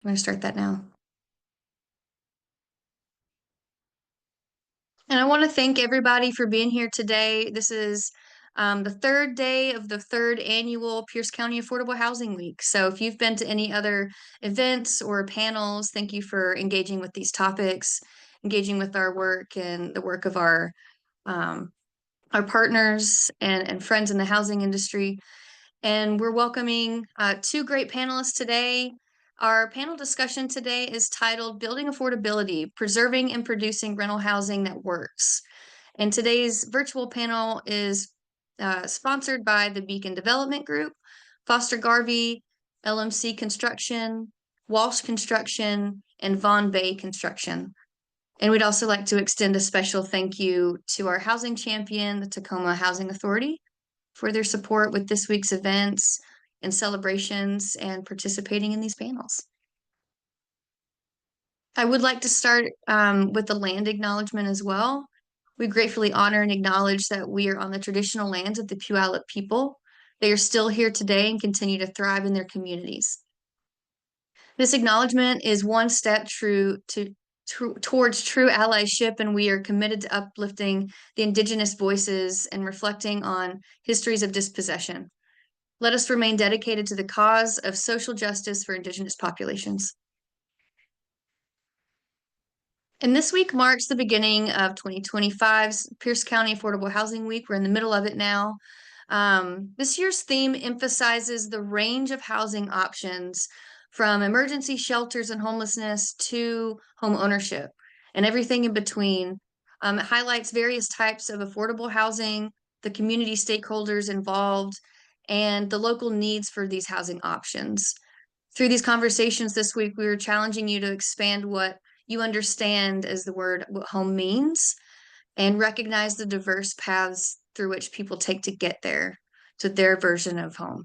I'm going to start that now. And I want to thank everybody for being here today. This is the third day of the third annual Pierce County Affordable Housing Week. So if you've been to any other events or panels, thank you for engaging with these topics, engaging with our work and the work of our partners and friends in the housing industry. And we're welcoming two great panelists today. Our panel discussion today is titled Building Affordability, Preserving and Producing Rental Housing That Works. And today's virtual panel is sponsored by the Beacon Development Group, Foster Garvey, LMC Construction, Walsh Construction, and Von Bay Construction. And we'd also like to extend a special thank you to our housing champion, the Tacoma Housing Authority, for their support with this week's events and celebrations and participating in these panels. I would like to start with the land acknowledgement as well. We gratefully honor and acknowledge that we are on the traditional lands of the Puyallup people. They are still here today and continue to thrive in their communities. This acknowledgement is one step towards true allyship, and we are committed to uplifting the Indigenous voices and reflecting on histories of dispossession. Let us remain dedicated to the cause of social justice for Indigenous populations. And this week marks the beginning of 2025's Pierce County Affordable Housing Week. We're in the middle of it now. This year's theme emphasizes the range of housing options from emergency shelters and homelessness to home ownership and everything in between. It highlights various types of affordable housing, the community stakeholders involved, and the local needs for these housing options. Through these conversations this week, we were challenging you to expand what you understand as the word what home means and recognize the diverse paths through which people take to get there to their version of home.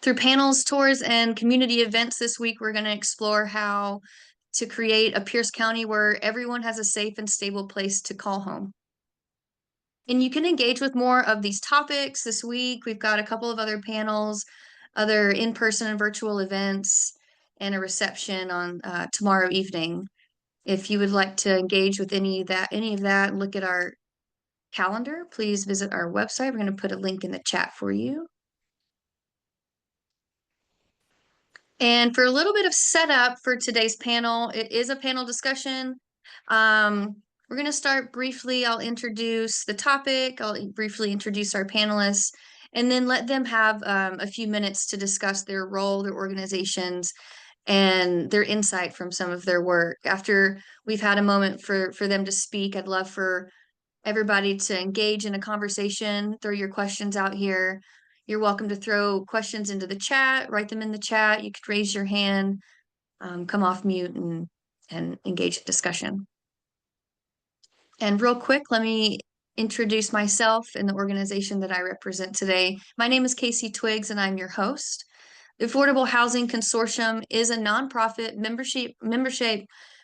Through panels, tours, and community events this week, we're going to explore how to create a Pierce County where everyone has a safe and stable place to call home. And you can engage with more of these topics this week. We've got a couple of other panels, other in-person and virtual events, and a reception on tomorrow evening. If you would like to engage with any of that, and look at our calendar, please visit our website. We're going to put a link in the chat for you. And for a little bit of setup for today's panel, it is a panel discussion. We're going to start briefly. I'll introduce the topic. I'll briefly introduce our panelists, and then let them have a few minutes to discuss their role, their organizations, and their insight from some of their work. After we've had a moment for them to speak, I'd love for everybody to engage in a conversation, throw your questions out here. You're welcome to throw questions into the chat, write them in the chat. You could raise your hand, come off mute, and engage in discussion. And real quick, let me introduce myself and the organization that I represent today. My name is Casey Twiggs, and I'm your host. The Affordable Housing Consortium is a nonprofit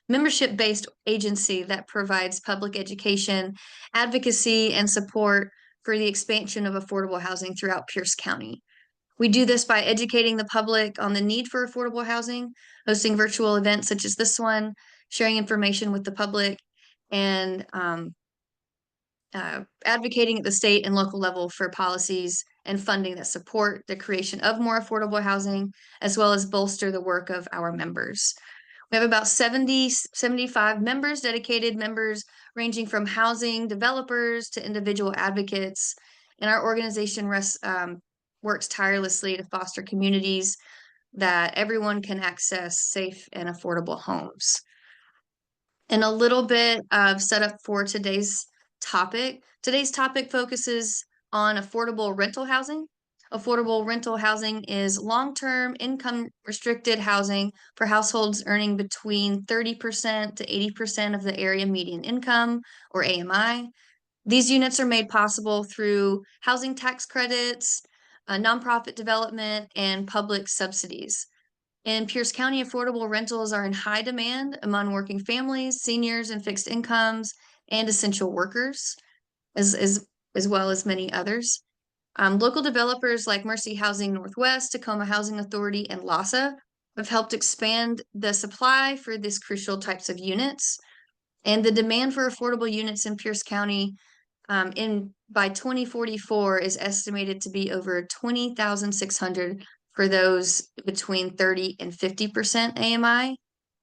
membership-based agency that provides public education, advocacy, and support for the expansion of affordable housing throughout Pierce County. We do this by educating the public on the need for affordable housing, hosting virtual events such as this one, sharing information with the public, and advocating at the state and local level for policies and funding that support the creation of more affordable housing, as well as bolster the work of our members. We have about 75 members, dedicated members, ranging from housing developers to individual advocates. And our organization works tirelessly to foster communities that everyone can access safe and affordable homes. And a little bit of setup for today's topic. Today's topic focuses on affordable rental housing. Affordable rental housing is long-term income restricted housing for households earning between 30% to 80% of the area median income, or AMI. These units are made possible through housing tax credits, nonprofit development, and public subsidies. In Pierce County, affordable rentals are in high demand among working families, seniors, and fixed incomes, and essential workers, as well as many others. Local developers like Mercy Housing Northwest, Tacoma Housing Authority, and LASA have helped expand the supply for these crucial types of units. And the demand for affordable units in Pierce County in by 2044 is estimated to be over 20,600 for those between 30 and 50% AMI,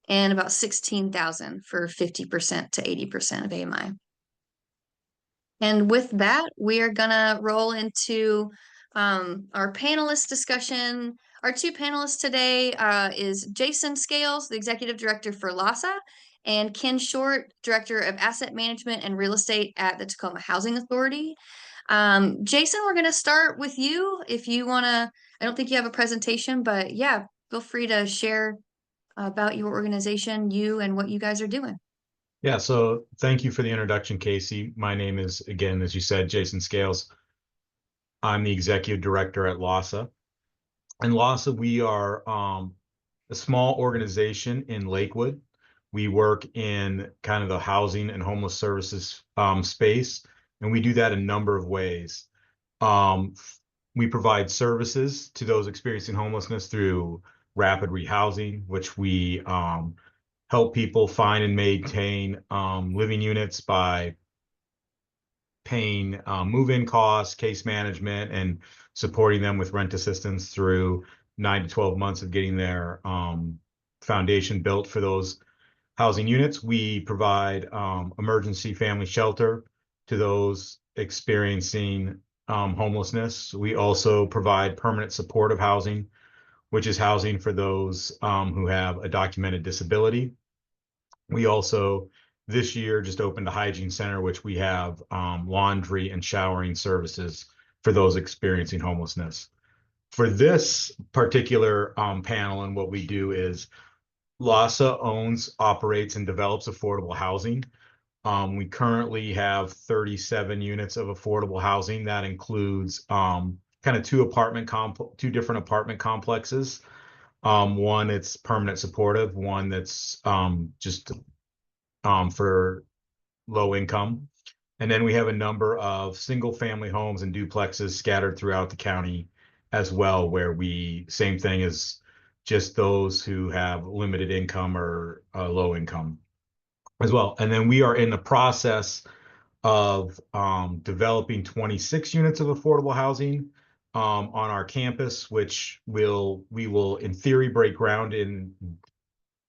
and about 16,000 for 50% to 80% of AMI. And with that, we are gonna roll into our panelist discussion. Our two panelists today is Jason Scales, the Executive Director for LASA, and Ken Short, Director of Asset Management and Real Estate at the Tacoma Housing Authority. Jason, we're gonna start with you. If you wanna, I don't think you have a presentation, but yeah, feel free to share about your organization, you, and what you guys are doing. Yeah, so thank you for the introduction, Casey. My name is, again, as you said, Jason Scales. I'm the executive director at LASA. And LASA, we are a small organization in Lakewood. We work in kind of the housing and homeless services space, and we do that a number of ways. We provide services to those experiencing homelessness through rapid rehousing, which we help people find and maintain living units by paying move-in costs, case management, and supporting them with rent assistance through 9 to 12 months of getting their foundation built for those housing units. We provide emergency family shelter to those experiencing homelessness. We also provide permanent supportive housing, which is housing for those who have a documented disability. We also, this year, just opened a hygiene center, which we have laundry and showering services for those experiencing homelessness. For this particular panel, and what we do is LASA owns, operates, and develops affordable housing. We currently have 37 units of affordable housing. That includes kind of two different apartment complexes. One it's permanent supportive, one that's just for low income. And then we have a number of single family homes and duplexes scattered throughout the county as well, where same thing as just those who have limited income or low income as well. And then we are in the process of developing 26 units of affordable housing on our campus, which we will in theory break ground in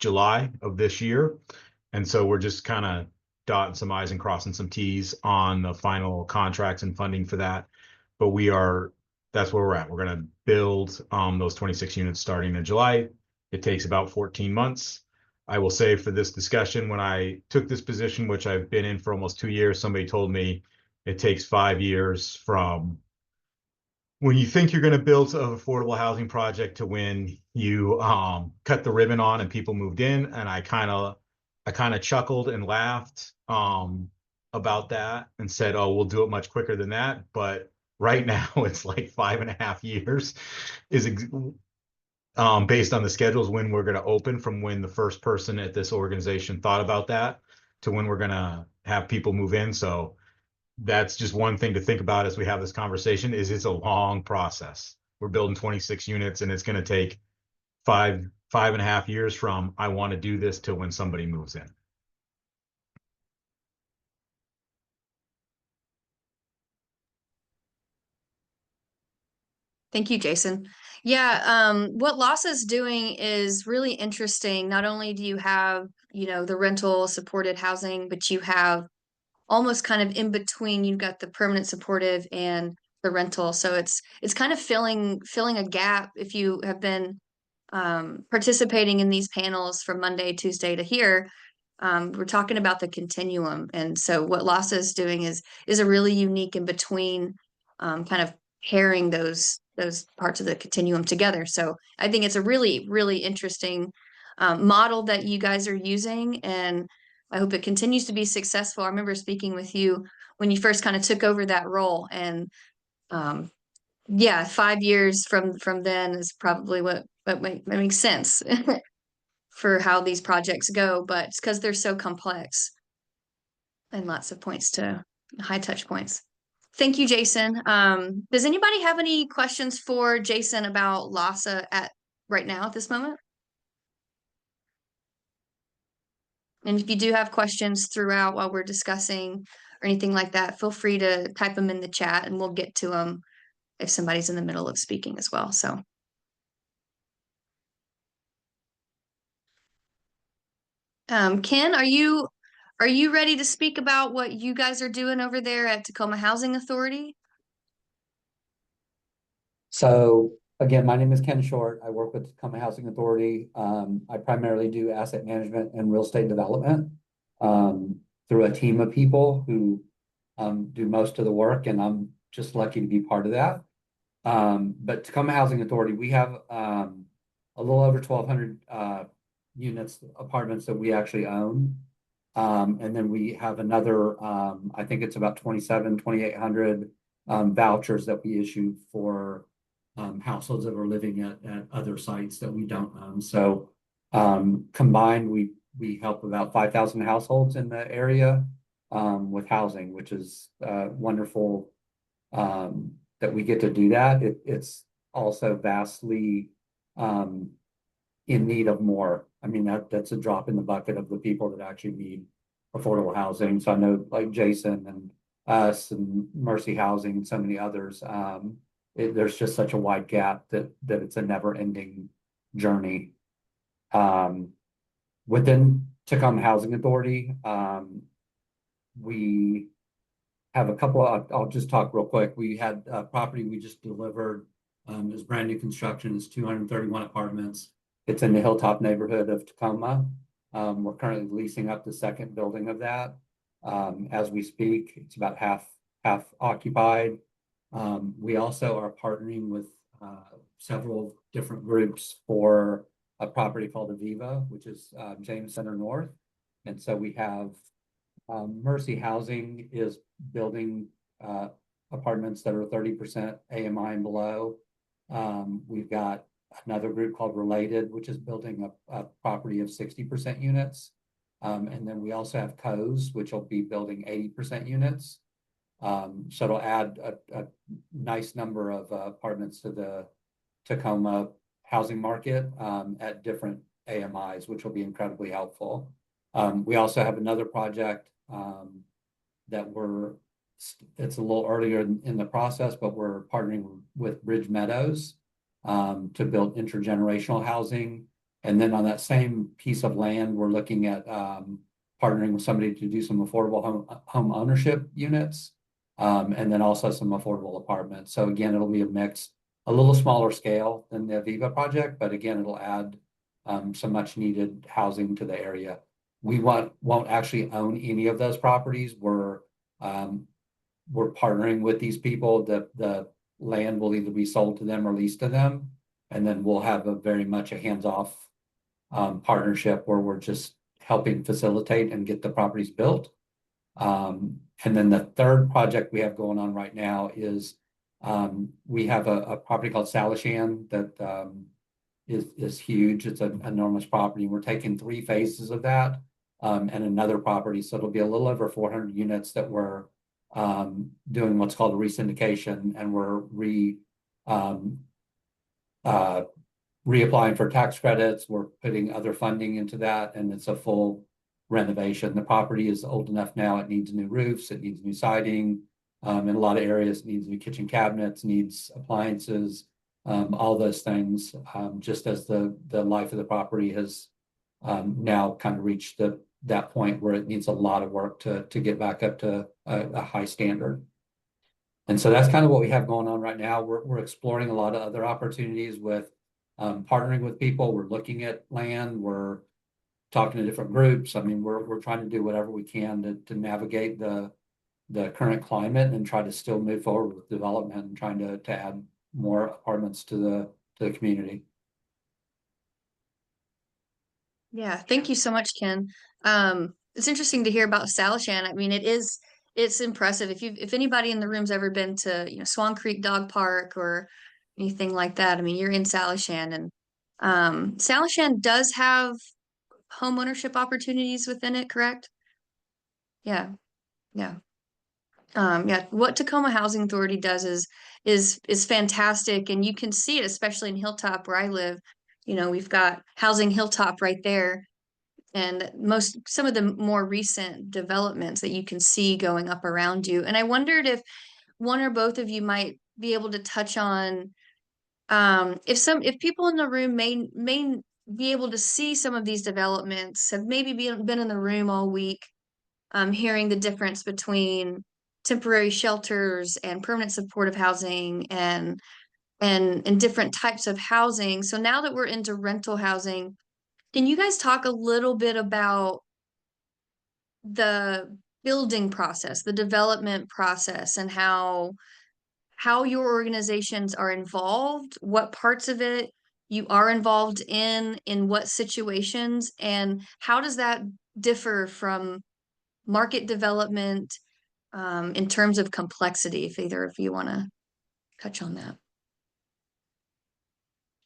July of this year. And so we're just kind of dotting some I's and crossing some T's on the final contracts and funding for that. But that's where we're at. We're going to build those 26 units starting in July. It takes about 14 months. I will say for this discussion, when I took this position, which I've been in for almost 2 years, somebody told me it takes 5 years from when you think you're going to build an affordable housing project to when you cut the ribbon on and people moved in. And I kind of chuckled and laughed about that and said, oh, we'll do it much quicker than that. But right now it's like 5.5 years is based on the schedules when we're going to open, from when the first person at this organization thought about that to when we're going to have people move in. So that's just one thing to think about as we have this conversation, is it's a long process. We're building 26 units and it's going to take 5.5 years from I want to do this to when somebody moves in. Thank you, Jason. Yeah, what LASA is doing is really interesting. Not only do you have, the rental supported housing, but you have almost kind of in between, you've got the permanent supportive and the rental. So it's kind of filling a gap. If you have been participating in these panels from Monday, Tuesday to here, we're talking about the continuum. And so what LASA is doing is a really unique in between, kind of pairing those parts of the continuum together. So I think it's a really, really interesting model that you guys are using, and I hope it continues to be successful. I remember speaking with you when you first kind of took over that role, and yeah, 5 years from then is probably what makes sense for how these projects go, but it's because they're so complex and lots of high touch points. Thank you, Jason. Does anybody have any questions for Jason about LASA right now at this moment? And if you do have questions throughout while we're discussing or anything like that, feel free to type them in the chat and we'll get to them if somebody's in the middle of speaking as well. So, Ken, are you ready to speak about what you guys are doing over there at Tacoma Housing Authority? So again, my name is Ken Short. I work with Tacoma Housing Authority. I primarily do asset management and real estate development through a team of people who do most of the work, and I'm just lucky to be part of that. But Tacoma Housing Authority, we have a little over 1,200 units, apartments that we actually own. And then we have another, I think it's about 2,800 vouchers that we issue for households that are living at other sites that we don't own. So combined, we help about 5,000 households in the area with housing, which is wonderful that we get to do that. It's also vastly in need of more. I mean, that's a drop in the bucket of the people that actually need affordable housing. So I know like Jason and us and Mercy Housing and so many others, there's just such a wide gap that it's a never-ending journey. Within Tacoma Housing Authority, we have a couple of, I'll just talk real quick. We had a property we just delivered. It was brand new construction. It's 231 apartments. It's in the Hilltop neighborhood of Tacoma. We're currently leasing up the second building of that. As we speak, it's about half occupied. We also are partnering with several different groups for a property called Aviva, which is James Center North. And so we have Mercy Housing is building apartments that are 30% AMI and below. We've got another group called Related, which is building a property of 60% units. And then we also have Co's, which will be building 80% units. So it'll add a nice number of apartments to the Tacoma housing market at different AMIs, which will be incredibly helpful. We also have another project that it's a little earlier in the process, but we're partnering with Bridge Meadows to build intergenerational housing. And then on that same piece of land, we're looking at partnering with somebody to do some affordable home ownership units, and then also some affordable apartments. So again, it'll be a mix, a little smaller scale than the Aviva project, but again, it'll add some much needed housing to the area. We won't actually own any of those properties. We're partnering with these people. The land will either be sold to them or leased to them, and then we'll have a very much a hands-off partnership where we're just helping facilitate and get the properties built. And then the third project we have going on right now is we have a property called Salishan that is huge. It's an enormous property. We're taking 3 phases of that and another property. So it'll be a little over 400 units that we're doing what's called a resyndication, and we're reapplying for tax credits. We're putting other funding into that, and it's a full renovation. The property is old enough now. It needs new roofs. It needs new siding. In a lot of areas, it needs new kitchen cabinets, needs appliances, all those things, just as the life of the property has now kind of reached that point where it needs a lot of work to get back up to a high standard. And so that's kind of what we have going on right now. We're exploring a lot of other opportunities with partnering with people. We're looking at land. We're talking to different groups. I mean, we're trying to do whatever we can to navigate the current climate and try to still move forward with development and trying to add more apartments to the community. Yeah, thank you so much, Ken. It's interesting to hear about Salishan. I mean, it's impressive. If anybody in the room's ever been to, Swan Creek Dog Park or anything like that, I mean, you're in Salishan, and Salishan does have home ownership opportunities within it, correct? Yeah, yeah. Yeah, what Tacoma Housing Authority does is fantastic, and you can see it, especially in Hilltop where I live. We've got Housing Hilltop right there. some of the more recent developments that you can see going up around you. And I wondered if one or both of you might be able to touch on if people in the room may be able to see some of these developments, have maybe been in the room all week, hearing the difference between temporary shelters and permanent supportive housing and different types of housing. So now that we're into rental housing, can you guys talk a little bit about the building process, the development process, and how your organizations are involved, what parts of it you are involved in what situations, and how does that differ from market development in terms of complexity, if either of you want to touch on that.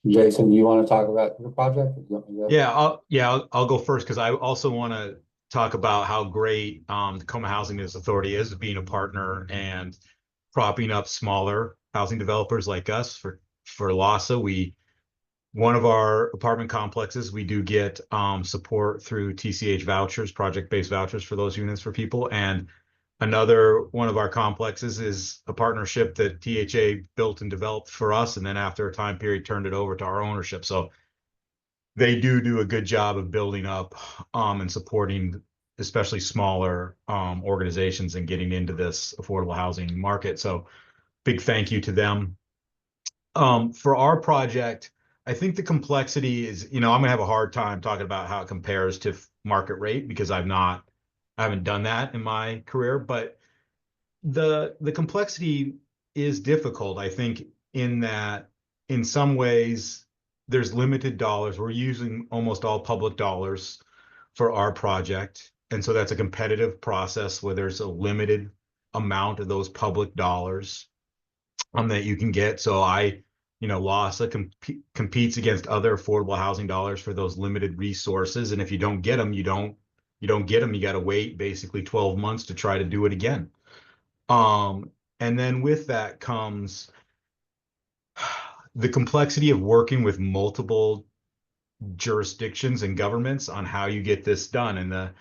Jason, do you want to talk about your project? Or do you want me to go? I'll go first because I also want to talk about how great Tacoma Housing Authority is being a partner and propping up smaller housing developers like us for LASA. One of our apartment complexes, we do get support through TCH vouchers, project-based vouchers for those units for people. And another one of our complexes is a partnership that THA built and developed for us, and then after a time period turned it over to our ownership. So they do a good job of building up and supporting especially smaller organizations and getting into this affordable housing market. So big thank you to them. For our project, I think the complexity is, I'm gonna have a hard time talking about how it compares to market rate because I haven't done that in my career, but the complexity is difficult, I think, in that in some ways there's limited dollars. We're using almost all public dollars for our project. And so that's a competitive process where there's a limited amount of those public dollars that you can get. So LASA competes against other affordable housing dollars for those limited resources. And if you don't get them, you don't get them. You got to wait basically 12 months to try to do it again. And then with that comes the complexity of working with multiple jurisdictions and governments on how you get this done. And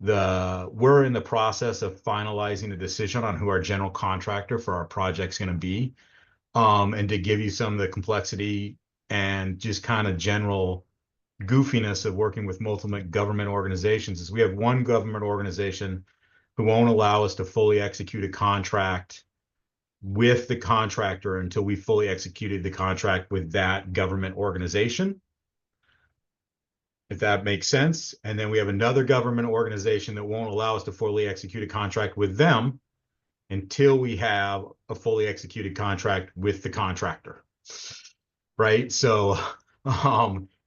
we're in the process of finalizing a decision on who our general contractor for our project's going to be. And to give you some of the complexity and just kind of general goofiness of working with multiple government organizations is we have one government organization who won't allow us to fully execute a contract with the contractor until we fully executed the contract with that government organization, if that makes sense. And then we have another government organization that won't allow us to fully execute a contract with them until we have a fully executed contract with the contractor, right? So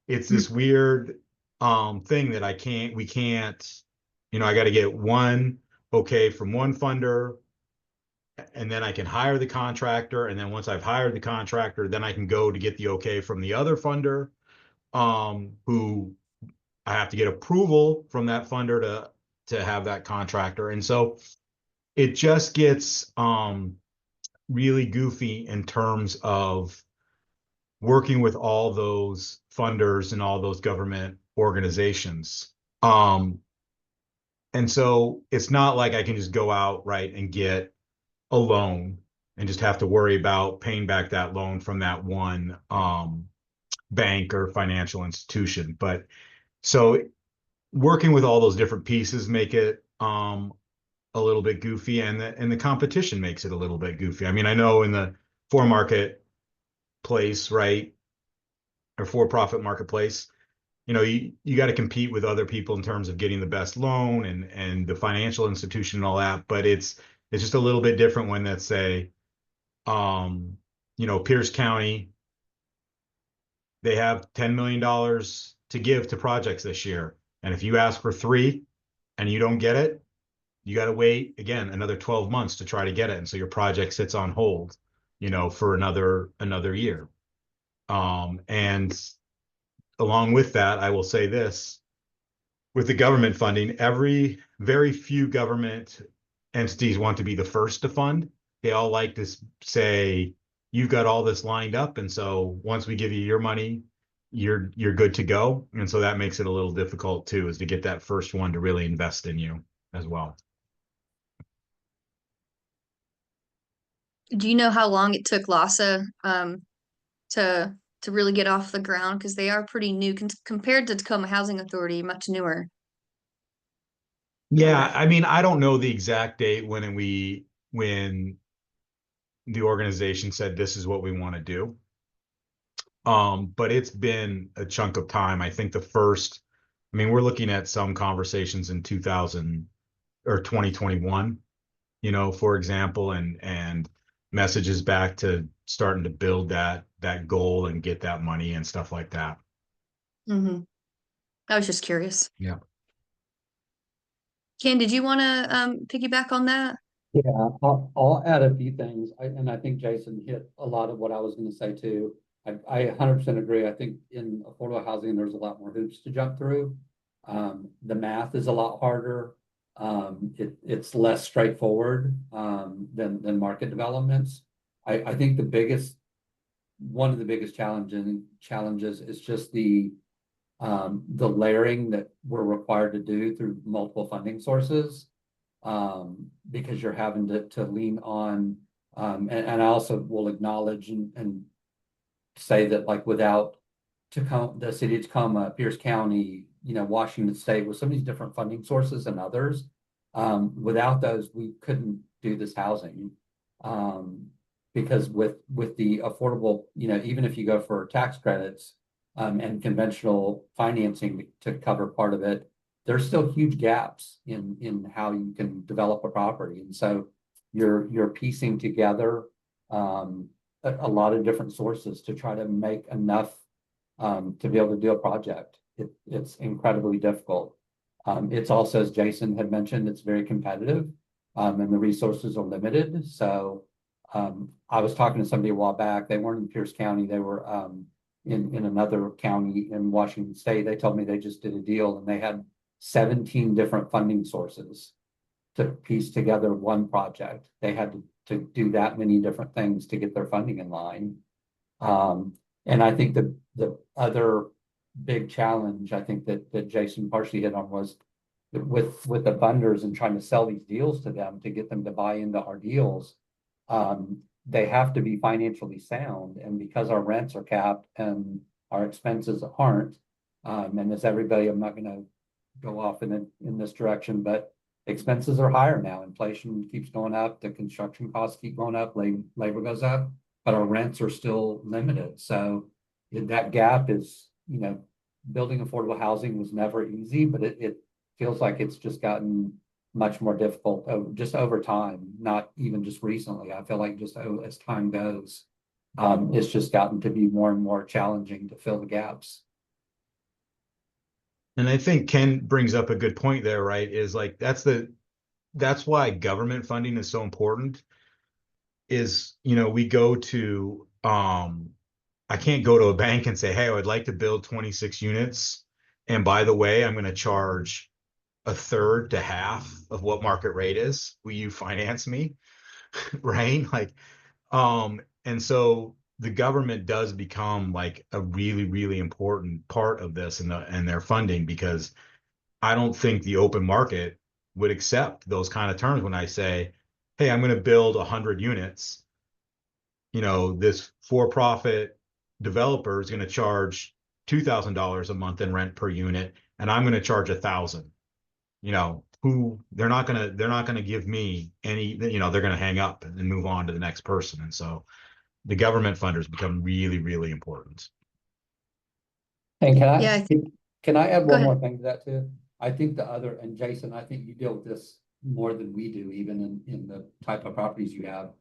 it's this weird thing that we can't, I got to get one okay from one funder, and then I can hire the contractor. And then once I've hired the contractor, then I can go to get the okay from the other funder, who I have to get approval from that funder to have that contractor. And so it just gets really goofy in terms of working with all those funders and all those government organizations. And so it's not like I can just go out, right, and get a loan and just have to worry about paying back that loan from that one bank or financial institution. But so working with all those different pieces make it a little bit goofy, and the competition makes it a little bit goofy. I mean, I know in the for-market place, right, or for-profit marketplace, you got to compete with other people in terms of getting the best loan and the financial institution and all that. But it's just a little bit different when, let's say, Pierce County, they have $10 million to give to projects this year. And if you ask for 3 and you don't get it, you got to wait again another 12 months to try to get it. And so your project sits on hold, for another year. And along with that, I will say this, with the government funding, very few government entities want to be the first to fund. They all like to say, you've got all this lined up. And so once we give you your money, you're good to go. And so that makes it a little difficult too, is to get that first one to really invest in you as well. Do you know how long it took LASA to really get off the ground? Because they are pretty new compared to Tacoma Housing Authority, much newer. Yeah, I mean, I don't know the exact date when the organization said this is what we want to do. But it's been a chunk of time. I think I mean, we're looking at some conversations in 2000 or 2021, you know, for example, and messages back to starting to build that goal and get that money and stuff like that. Mm-hmm. I was just curious. Yeah. Ken, did you want to piggyback on that? Yeah, I'll add a few things. And I think Jason hit a lot of what I was going to say too. I 100% agree. I think in affordable housing, there's a lot more hoops to jump through. The math is a lot harder. It's less straightforward than market developments. I think one of the biggest challenges is just the layering that we're required to do through multiple funding sources, because you're having to lean on, and I also will acknowledge and say that, like, without the city of Tacoma, Pierce County, Washington State, with some of these different funding sources and others, without those, we couldn't do this housing. Because with the affordable, even if you go for tax credits, and conventional financing to cover part of it, there's still huge gaps in how you can develop a property. And so you're piecing together a lot of different sources to try to make enough to be able to do a project. It's incredibly difficult. It's also, as Jason had mentioned, it's very competitive, and the resources are limited. So I was talking to somebody a while back. They weren't in Pierce County. They were in another county in Washington State. They told me they just did a deal and they had 17 different funding sources to piece together one project. They had to do that many different things to get their funding in line. And I think the other big challenge, I think that Jason partially hit on, was with the funders and trying to sell these deals to them to get them to buy into our deals. They have to be financially sound, and because our rents are capped and our expenses aren't, and as everybody, I'm not going to go off in this direction, but expenses are higher now. Inflation keeps going up, the construction costs keep going up, labor goes up, but our rents are still limited. So that gap is, building affordable housing was never easy, but it feels like it's just gotten much more difficult just over time, not even just recently. I feel like just as time goes, it's just gotten to be more and more challenging to fill the gaps. And I think Ken brings up a good point there, right? Is like that's why government funding is so important. Is, we go to I can't go to a bank and say, hey, I would like to build 26 units. And by the way, I'm going to charge a third to half of what market rate is. Will you finance me? Right? Like, and so the government does become like a really, really important part of this and their funding, because I don't think the open market would accept those kind of terms when I say, hey, I'm going to build 100 units. This for-profit developer is going to charge $2,000 a month in rent per unit, and I'm going to charge $1,000. They're not going to give me any, they're going to hang up and move on to the next person. And so the government funders become really, really important. And Yeah, can I add go one more ahead. thing to that too? I think and Jason, I think you deal with this more than we do, even in the type of properties you have.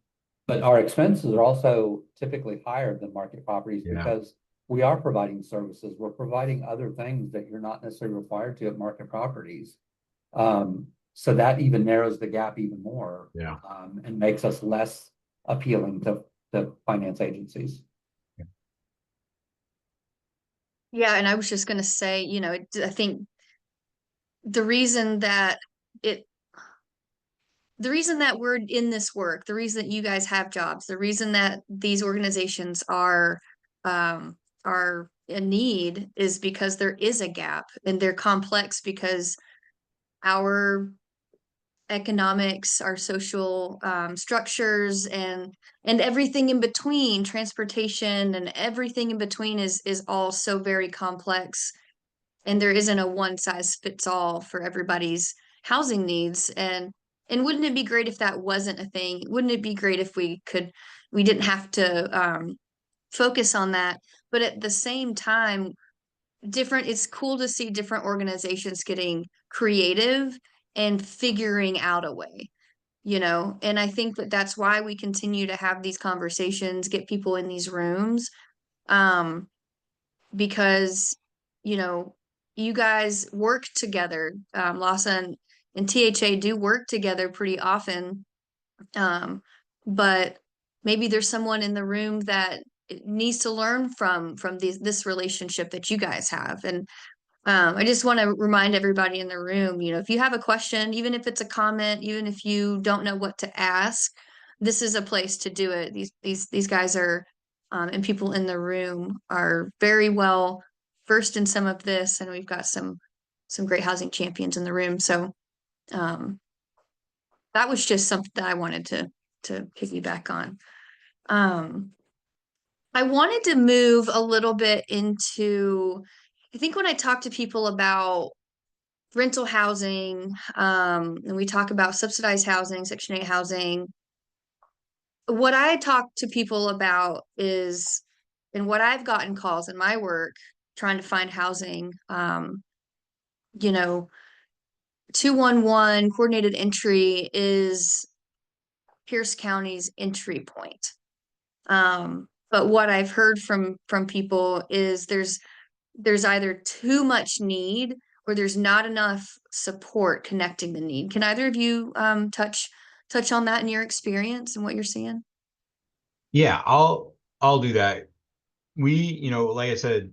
But our expenses are also typically higher than market properties because we are providing services. We're providing other things that you're not necessarily required to at market properties. So that even narrows the gap even more, and makes us less appealing to finance agencies. Yeah, and I was just going to say, I think the reason that we're in this work, the reason that you guys have jobs, the reason that these organizations are a need is because there is a gap, and they're complex because our economics, our social structures, and everything in between, transportation and everything in between is all so very complex, and there isn't a one size fits all for everybody's housing needs. And wouldn't it be great if that wasn't a thing? Wouldn't it be great if we didn't have to focus on that? But at the same time, it's cool to see different organizations getting creative and figuring out a way, and I think that that's why we continue to have these conversations, get people in these rooms, because you know you guys work together. LASA and THA do work together pretty often, but maybe there's someone in the room that needs to learn from this relationship that you guys have. And I just want to remind everybody in the room, if you have a question, even if it's a comment, even if you don't know what to ask, this is a place to do it. These guys are, and people in the room are very well versed in some of this, and we've got some great housing champions in the room. So that was just something that I wanted to piggyback on. I wanted to move a little bit into, I think when I talk to people about rental housing, and we talk about subsidized housing, Section 8 housing, what I talk to people about is, and what I've gotten calls in my work trying to find housing, you know, 211 coordinated entry is Pierce County's entry point. But what I've heard from people is there's either too much need or there's not enough support connecting the need. Can either of you touch on that in your experience and what you're seeing? Yeah, I'll do that. We, like I said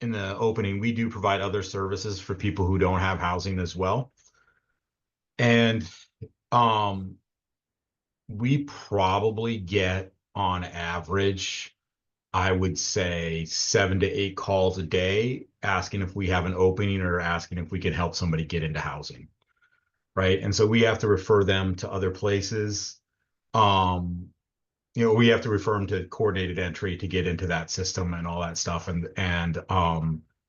in the opening, we do provide other services for people who don't have housing as well. And we probably get on average, I would say 7 to 8 calls a day asking if we have an opening or asking if we can help somebody get into housing. Right. And so we have to refer them to other places. We have to refer them to coordinated entry to get into that system and all that stuff. And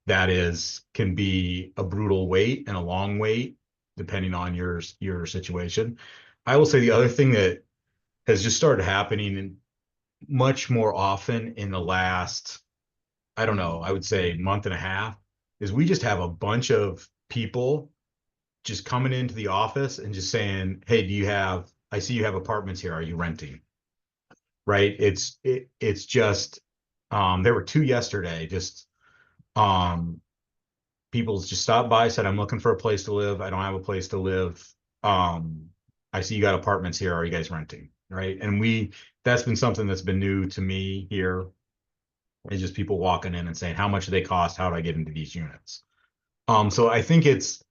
that can be a brutal wait and a long wait, depending on your situation. I will say the other thing that has just started happening much more often in the last, I don't know, I would say month and a half, is we just have a bunch of people just coming into the office and just saying, hey, I see you have apartments here. Are you renting? Right. It's just, there were 2 yesterday, just, people just stopped by, said, I'm looking for a place to live. I don't have a place to live. I see you got apartments here. Are you guys renting? Right. And that's been something that's been new to me here. It's just people walking in and saying, how much do they cost? How do I get into these units? So I think it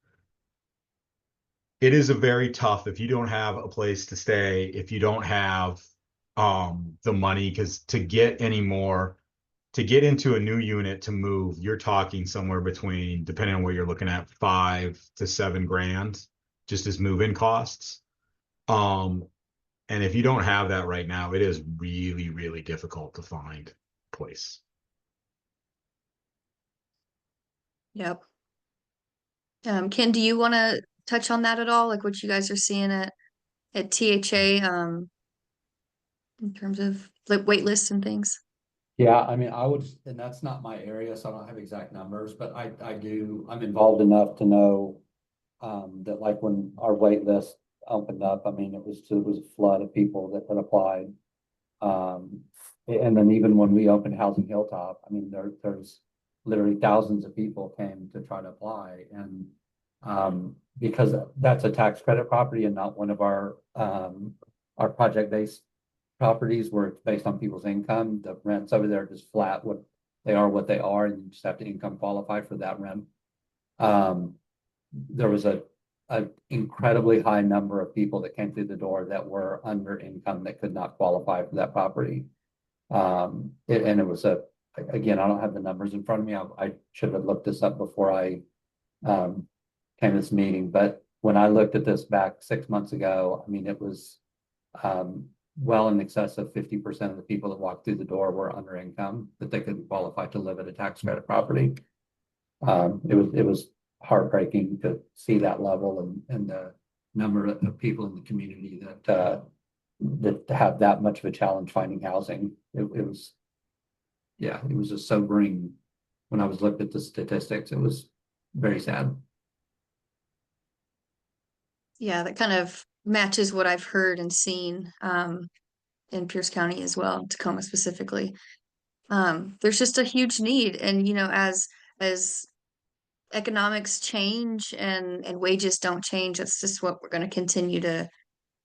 is a very tough, if you don't have a place to stay, if you don't have the money, because to get into a new unit to move, you're talking somewhere between, depending on what you're looking at, 5 to 7 grand just as move-in costs. And if you don't have that right now, it is really, really difficult to find a place. Yep. Ken, do you want to touch on that at all? Like what you guys are seeing at THA, in terms of like wait lists and things? Yeah, I mean, and that's not my area, so I don't have exact numbers, but I'm involved enough to know that like when our wait list opened up, I mean, it was a flood of people that had applied. And then even when we opened Housing Hilltop, I mean, there's literally thousands of people came to try to apply. And because that's a tax credit property and not one of our project-based properties where it's based on people's income, the rents over there are just flat, what they are, and you just have to income qualify for that rent. There was an incredibly high number of people that came through the door that were under income that could not qualify for that property. And it was a again, I don't have the numbers in front of me. I should have looked this up before I came to this meeting, but when I looked at this back 6 months ago, I mean, it was well in excess of 50% of the people that walked through the door were under income, that they couldn't qualify to live at a tax credit property. It was heartbreaking to see that level and the number of people in the community that have that much of a challenge finding housing. It was, yeah, it was just sobering. When I was looked at the statistics, it was very sad. Yeah, that kind of matches what I've heard and seen in Pierce County as well, Tacoma specifically. There's just a huge need, and as economics change and wages don't change, that's just what we're going to continue to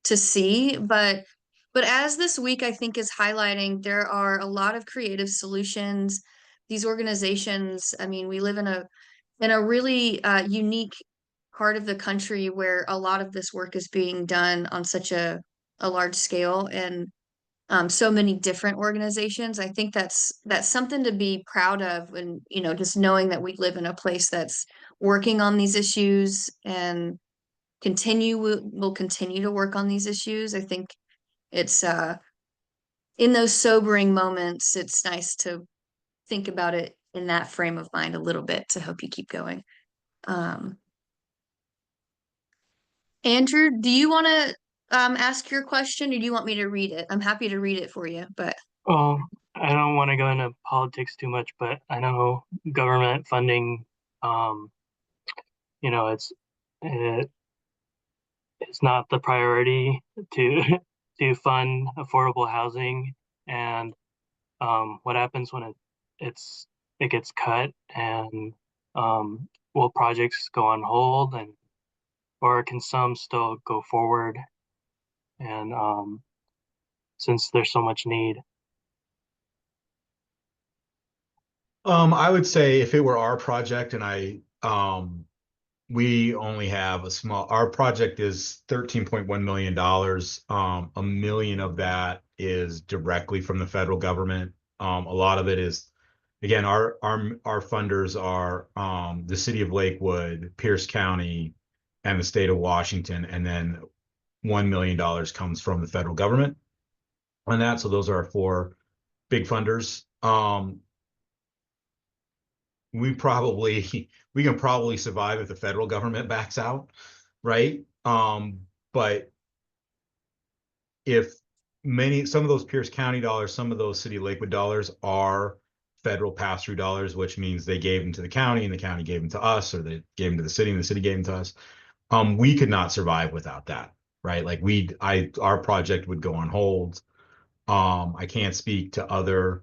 see. But as this week I think is highlighting, there are a lot of creative solutions. These organizations, I mean, we live in a really unique part of the country where a lot of this work is being done on such a large scale, and so many different organizations. I think that's something to be proud of, and just knowing that we live in a place that's working on these issues and will continue to work on these issues. I think it's in those sobering moments, it's nice to think about it in that frame of mind a little bit to help you keep going. Um, Andrew, do you want to ask your question, or do you want me to read it? I'm happy to read it for you, but Well, I don't want to go into politics too much, but I know government funding, um, you know, it, it's not the priority to to fund affordable housing, and what happens when it gets cut, and will projects go on hold, and or can some still go forward, and since there's so much need. I would say if it were our project and we only have our project is $13.1 million. A million of that is directly from the federal government. A lot of it is, again, our funders are the city of Lakewood, Pierce County, and the state of Washington, and then $1 million comes from the federal government on that. So those are our four big funders. We can probably survive if the federal government backs out, right? But if some of those Pierce County dollars, some of those City of Lakewood dollars are federal pass-through dollars, which means they gave them to the county and the county gave them to us, or they gave them to the city and the city gave them to us. We could not survive without that, right? Like our project would go on hold. I can't speak to other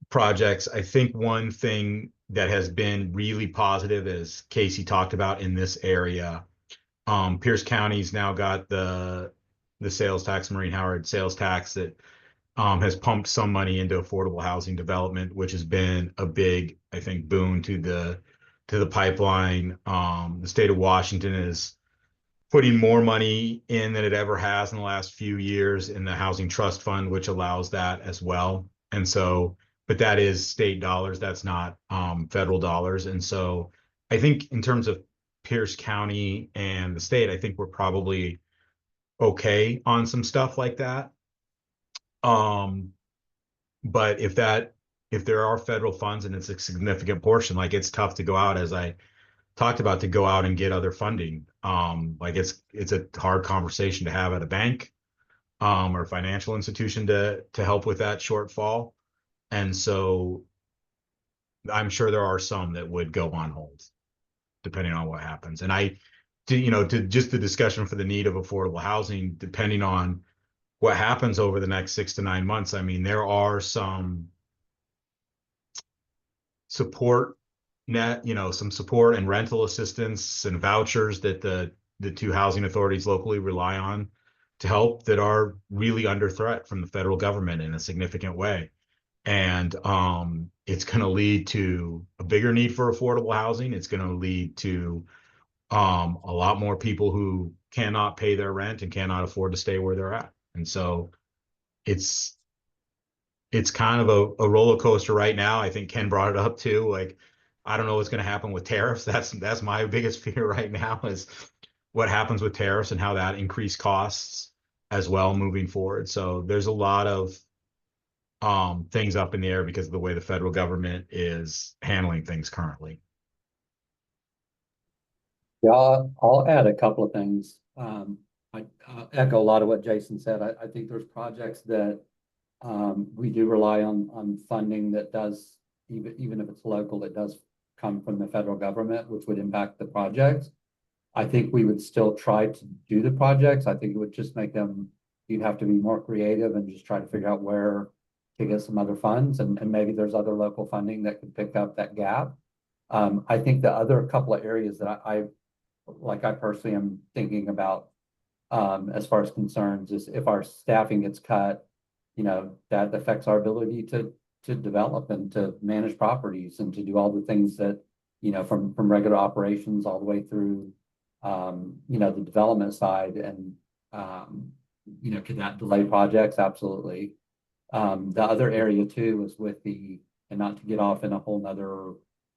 projects. I think one thing that has been really positive, as Casey talked about in this area, Pierce County's now got the sales tax, Maureen Howard sales tax, that has pumped some money into affordable housing development, which has been a big, I think, boon to the pipeline. The state of Washington is putting more money in than it ever has in the last few years in the Housing Trust Fund, which allows that as well. And so, but that is state dollars, that's not federal dollars. And so I think in terms of Pierce County and the state, I think we're probably okay on some stuff like that. But if there are federal funds and it's a significant portion, like it's tough to go out, as I talked about, to go out and get other funding. Like it's a hard conversation to have at a bank or financial institution to help with that shortfall. And so I'm sure there are some that would go on hold depending on what happens. And to just the discussion for the need of affordable housing, depending on what happens over the next 6 to 9 months, I mean, there are some support some support and rental assistance and vouchers that the two housing authorities locally rely on to help, that are really under threat from the federal government in a significant way. And it's going to lead to a bigger need for affordable housing. It's going to lead to a lot more people who cannot pay their rent and cannot afford to stay where they're at. And so it's it's kind of a roller coaster right now. I think Ken brought it up too. Like, I don't know what's going to happen with tariffs. That's my biggest fear right now is what happens with tariffs and how that increase costs as well moving forward. So there's a lot of things up in the air because of the way the federal government is handling things currently. Yeah, I'll add a couple of things. I echo a lot of what Jason said. I think there's projects that we do rely on funding that does, even if it's local, it does come from the federal government, which would impact the projects. I think we would still try to do the projects. I think it would just make them, you'd have to be more creative and just try to figure out where to get some other funds, and maybe there's other local funding that could pick up that gap. I think the other couple of areas that I personally am thinking about as far as concerns is if our staffing gets cut, that affects our ability to develop and to manage properties and to do all the things that, from regular operations all the way through, the development side. And, could that delay projects? Absolutely. The other area too is with and not to get off in a whole nother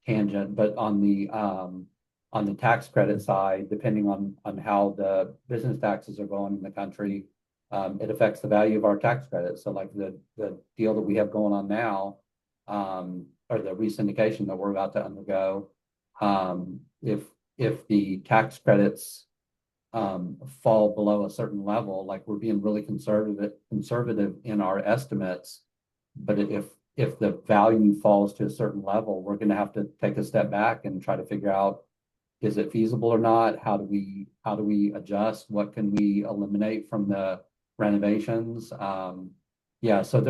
tangent, but on the tax credit side, depending on how the business taxes are going in the country, it affects the value of our tax credits. So like the deal that we have going on now, or the re-syndication that we're about to undergo, if the tax credits fall below a certain level, like we're being really conservative in our estimates, but if the value falls to a certain level, we're going to have to take a step back and try to figure out, is it feasible or not? How do we adjust? What can we eliminate from the renovations? Yeah, so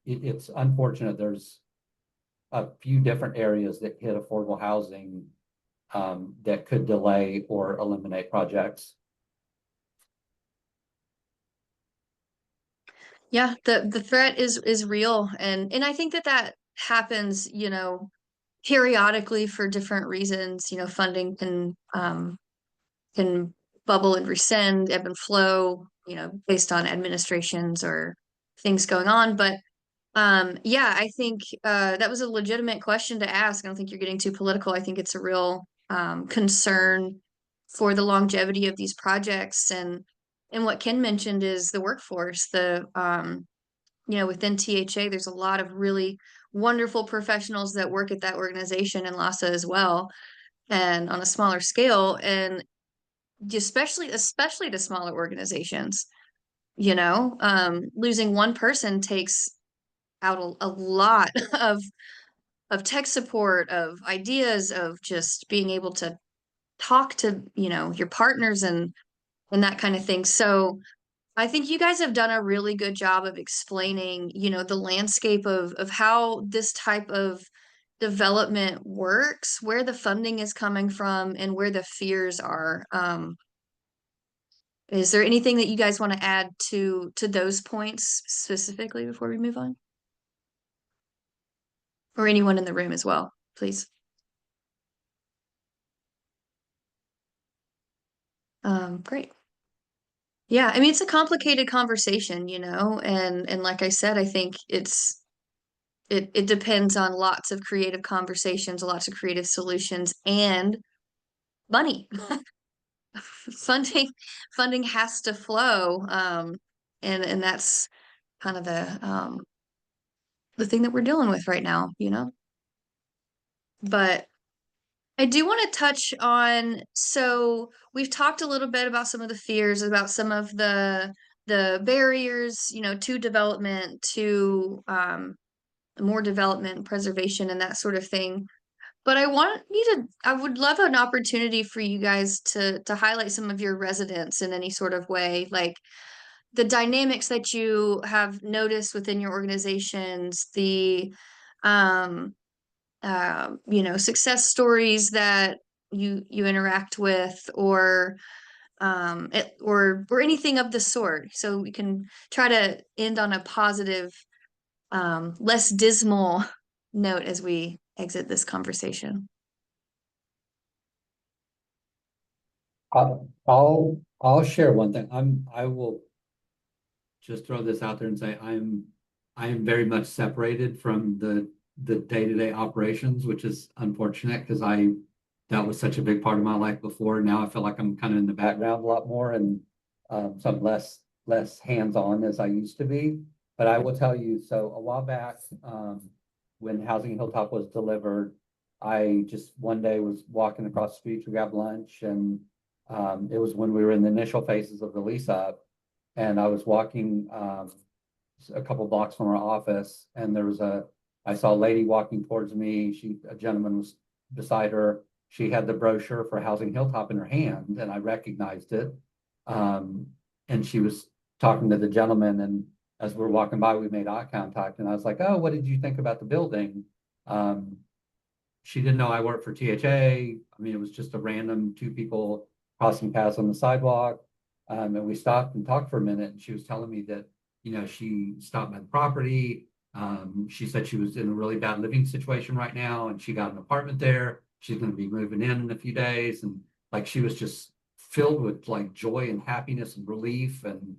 it's unfortunate. There's a few different areas that hit affordable housing that could delay or eliminate projects. Yeah, the threat is real, and I think that happens, periodically for different reasons. Funding can bubble and rescind, ebb and flow, based on administrations or things going on. But yeah, I think that was a legitimate question to ask. I don't think you're getting too political. I think it's a real concern for the longevity of these projects. And what Ken mentioned is the workforce. Within THA, there's a lot of really wonderful professionals that work at that organization and LASA as well, and on a smaller scale, and especially the smaller organizations. Losing one person takes out a lot of tech support, of ideas, of just being able to talk to your partners and that kind of thing. So I think you guys have done a really good job of explaining, the landscape of how this type of development works, where the funding is coming from, and where the fears are. Is there anything that you guys want to add to those points specifically before we move on? Or anyone in the room as well, please. Great. Yeah, I mean, it's a complicated conversation, and like I said, I think it depends on lots of creative conversations, lots of creative solutions, and money. Funding has to flow, and that's kind of the thing that we're dealing with right now, But I do want to touch on, so we've talked a little bit about some of the fears, about some of the barriers, to development, to more development, preservation, and that sort of thing. But I would love an opportunity for you guys to highlight some of your residents in any sort of way, like the dynamics that you have noticed within your organizations, the um success stories that you interact with, or or anything of the sort, so we can try to end on a positive, less dismal note as we exit this conversation. I'll share one thing. I will just throw this out there and say I am very much separated from the day-to-day operations, which is unfortunate because that was such a big part of my life before. Now I feel like I'm kind of in the background a lot more, and so I'm less hands-on as I used to be. But I will tell you, so a while back, when Housing Hilltop was delivered, I just one day was walking across the street to grab lunch, and it was when we were in the initial phases of the lease up, and I was walking a couple blocks from our office, and I saw a lady walking towards me. A gentleman was beside her. She had the brochure for Housing Hilltop in her hand, and I recognized it. And she was talking to the gentleman, and as we're walking by, we made eye contact, and I was like, "Oh, what did you think about the building?" She didn't know I worked for THA. I mean, it was just a random two people crossing paths on the sidewalk. And we stopped and talked for a minute, and she was telling me that, she stopped by the property. She said she was in a really bad living situation right now, and she got an apartment there. She's going to be moving in a few days. And like, she was just filled with like joy and happiness and relief and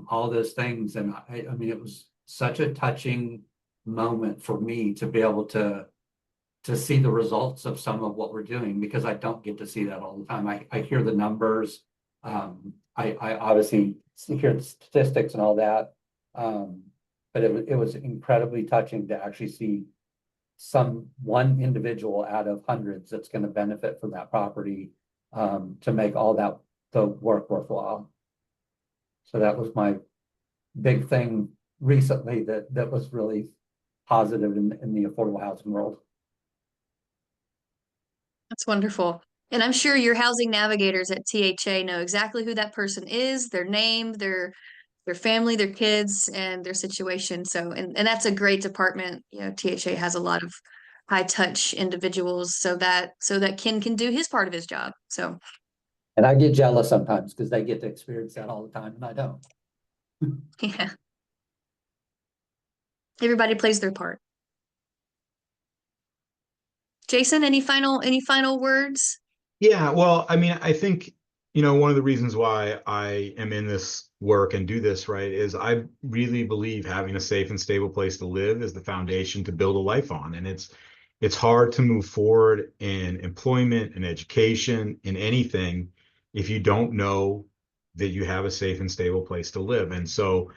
all those things. And I mean, it was such a touching moment for me to be able to see the results of some of what we're doing, because I don't get to see that all the time. I hear the numbers. I obviously hear the statistics and all that. But it was incredibly touching to actually see one individual out of hundreds that's going to benefit from that property, to make all the work worthwhile. So that was my big thing recently that was really positive in the affordable housing world. That's wonderful. And I'm sure your housing navigators at THA know exactly who that person is, their name, their family, their kids, and their situation. So, and that's a great department. THA has a lot of high touch individuals, so that Ken can do his part of his job. So, And I get jealous sometimes because they get to experience that all the time, and I don't. yeah. Everybody plays their part. Jason, any final words? Yeah, well, I mean, I think, one of the reasons why I am in this work and do this, right, is I really believe having a safe and stable place to live is the foundation to build a life on. And it's hard to move forward in employment, in education, in anything, if you don't know that you have a safe and stable place to live. And so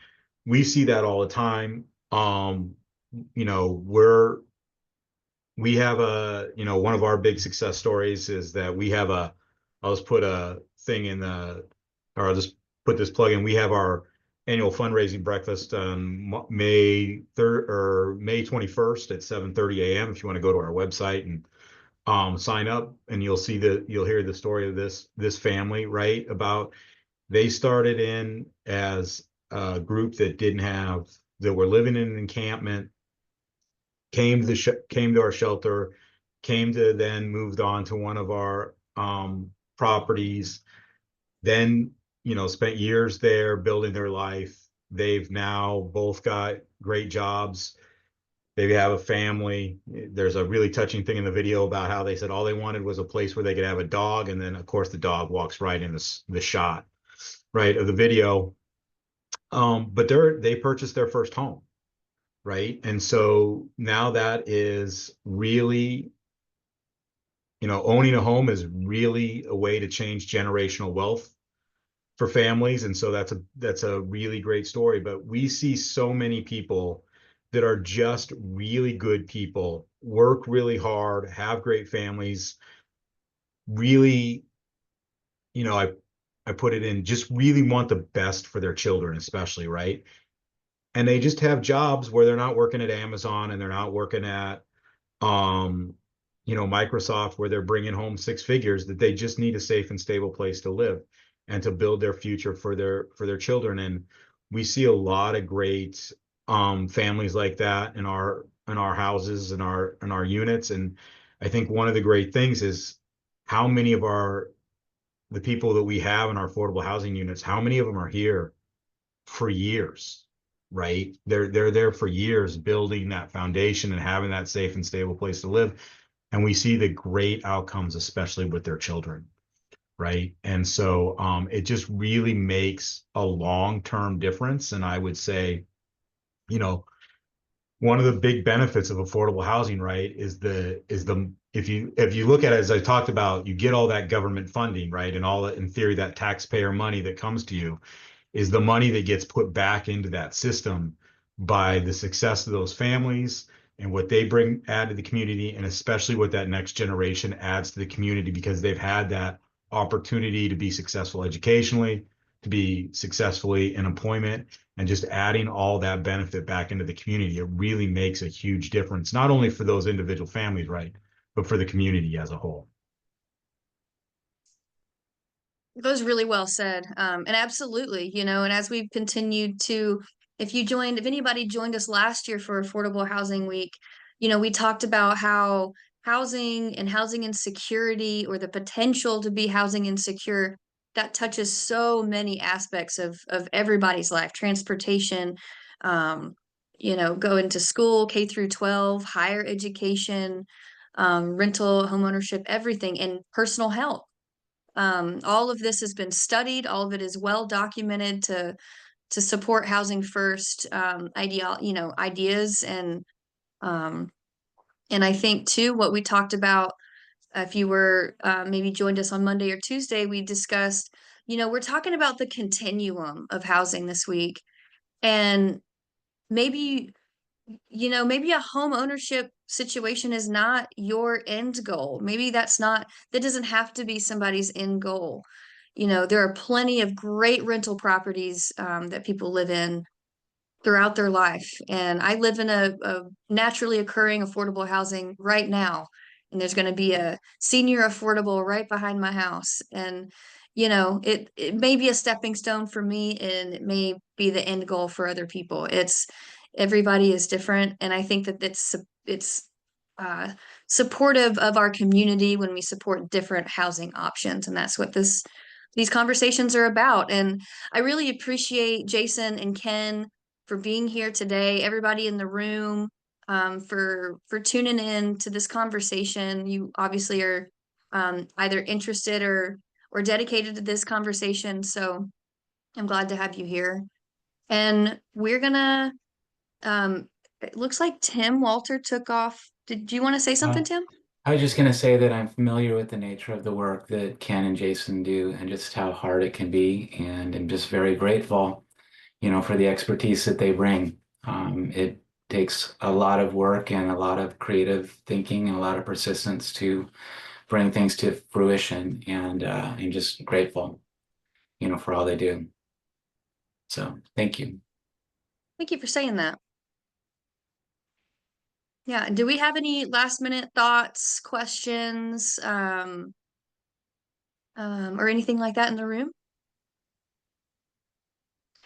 we see that all the time. You know, we have one of our big success stories is that I'll just put a thing in or I'll just put this plug in. We have our annual fundraising breakfast on May 3rd or May 21st at 7:30 a.m. If you want to go to our website and sign up, and you'll hear the story of this family, right? About they started in as a group that were living in an encampment, came to our shelter, then moved on to one of our properties, then spent years there building their life. They've now both got great jobs. They have a family. There's a really touching thing in the video about how they said all they wanted was a place where they could have a dog, and then of course the dog walks right in the shot, right, of the video. But they purchased their first home, right? And so now that is really, owning a home is really a way to change generational wealth for families. And so that's a really great story. But we see so many people that are just really good people, work really hard, have great families, really, I put it in, just really want the best for their children, especially, right? And they just have jobs where they're not working at Amazon and they're not working at Microsoft, where they're bringing home six figures, that they just need a safe and stable place to live and to build their future for their children. And we see a lot of great families like that in our houses and our units. And I think one of the great things is how many of the people that we have in our affordable housing units, how many of them are here for years, right? They're there for years building that foundation and having that safe and stable place to live. And we see the great outcomes, especially with their children, right? And so it just really makes a long-term difference. And I would say, one of the big benefits of affordable housing, right, is if you look at it, as I talked about, you get all that government funding, right, and all that, in theory, that taxpayer money that comes to you is the money that gets put back into that system by the success of those families and what they add to the community, and especially what that next generation adds to the community, because they've had that opportunity to be successful educationally, to be successfully in employment, and just adding all that benefit back into the community. It really makes a huge difference, not only for those individual families, right, but for the community as a whole. That was really well said. And absolutely, you know, and as we've continued to, if anybody joined us last year for Affordable Housing Week, you know, we talked about how housing and housing insecurity, or the potential to be housing insecure, that touches so many aspects of everybody's life. Transportation, you know, going to school, K through 12, higher education, rental, homeownership, everything, and personal health. All of this has been studied. All of it is well documented to support housing first ideas, and I think too what we talked about. If you were maybe joined us on Monday or Tuesday, we discussed. You know, we're talking about the continuum of housing this week, and maybe maybe a home ownership situation is not your end goal. Maybe that doesn't have to be somebody's end goal. You know, there are plenty of great rental properties that people live in throughout their life. And I live in a naturally occurring affordable housing right now. And there's going to be a senior affordable right behind my house. And, you know, it may be a stepping stone for me, and it may be the end goal for other people. Everybody is different. And I think that it's uh, supportive of our community when we support different housing options. And that's what these conversations are about. And I really appreciate Jason and Ken for being here today, everybody in the room, for tuning in to this conversation. You obviously are either interested or dedicated to this conversation, so I'm glad to have you here. And we're gonna. It looks like Tim Walter took off. Did you want to say something, Tim? I was just going to say that I'm familiar with the nature of the work that Ken and Jason do and just how hard it can be. And I'm just very grateful, for the expertise that they bring. It takes a lot of work and a lot of creative thinking and a lot of persistence to bring things to fruition. And I'm just grateful, for all they do. So thank you. Thank you for saying that. Yeah. Do we have any last minute thoughts, questions, or anything like that in the room?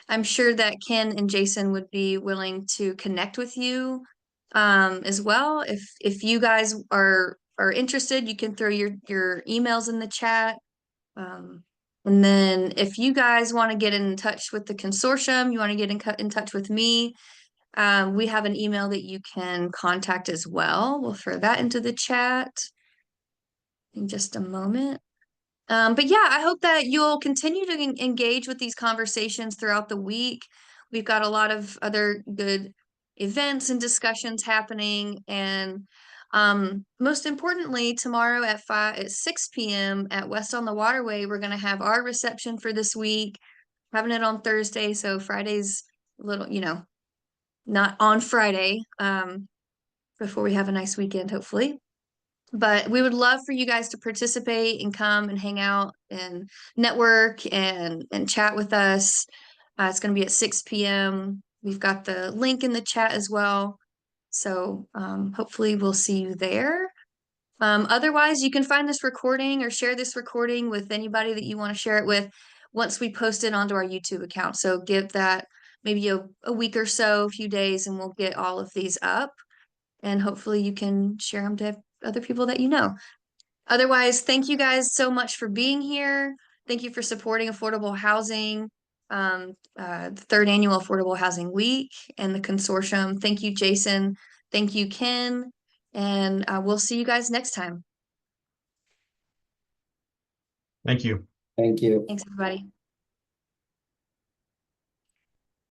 I'm sure that Ken and Jason would be willing to connect with you as well. If you guys are interested, you can throw your emails in the chat. And then if you guys want to get in touch with the consortium, you want to get in touch with me, we have an email that you can contact as well. We'll throw that into the chat in just a moment. But yeah, I hope that you'll continue to engage with these conversations throughout the week. We've got a lot of other good events and discussions happening. And most importantly, tomorrow at 6 p.m. at West on the Waterway, we're going to have our reception for this week, having it on Thursday. So Friday's a little, not on Friday, before we have a nice weekend, hopefully. But we would love for you guys to participate and come and hang out and network and chat with us. It's going to be at 6 p.m. We've got the link in the chat as well. So hopefully we'll see you there. Otherwise, you can find this recording or share this recording with anybody that you want to share it with once we post it onto our YouTube account. So give that maybe a week or so, a few days, and we'll get all of these up. And hopefully you can share them to other people that you know. Otherwise, thank you guys so much for being here. Thank you for supporting affordable housing, the third annual Affordable Housing Week and the consortium. Thank you, Jason. Thank you, Ken. And we'll see you guys next time. Thank you. Thank you. Thanks, everybody.